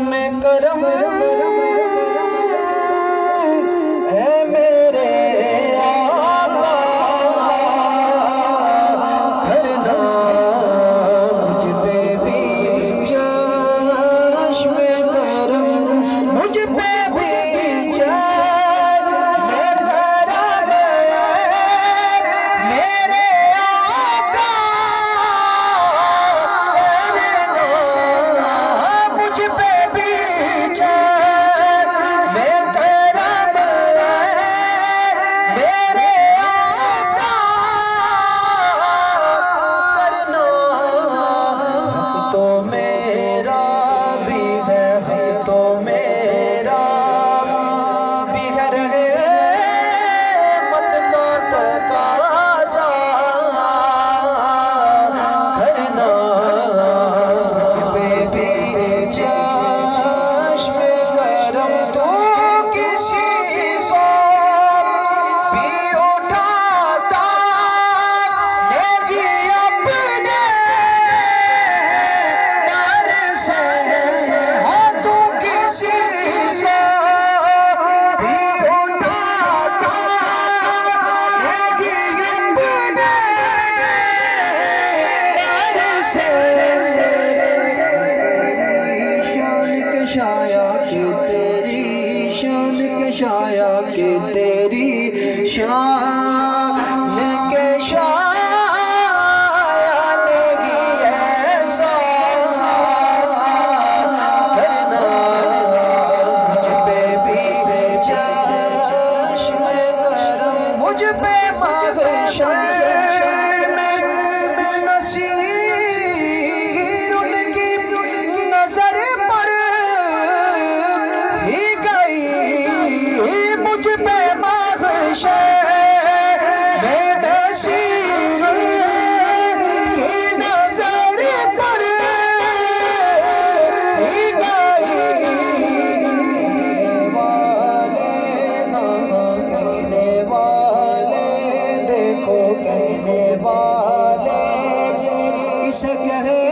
میں کرم اے میرے آقا کرنا مجھ پہ بھی چشم کرم مجھ پہ بھی چشم کرم میرے آقا مجھ پہ بھی چشم کرم میرے آقا کرنا حق تو میرا بھی ہے حق تو میرا بھی ہے رہے مت کا تقاضا کرنا مجھ پہ بھی چشم کرم تو کسی کو بھی اٹھاتا نہیں اپنے در سے ہاں تو کسی کو بھی اٹھاتا نہیں اپنے در سے شان کشایا کہ تیری شان کشایا نہیں ایسا کرنا مجھ پہ بھی چشم کرم مجھ پہ محشر میں نصیر ان کی نظر پر ہی گئی مجھ پہ محشر میں نصیر کی نظر پر ہی گئی کہنے والے دیکھو کہنے والے اسے کہے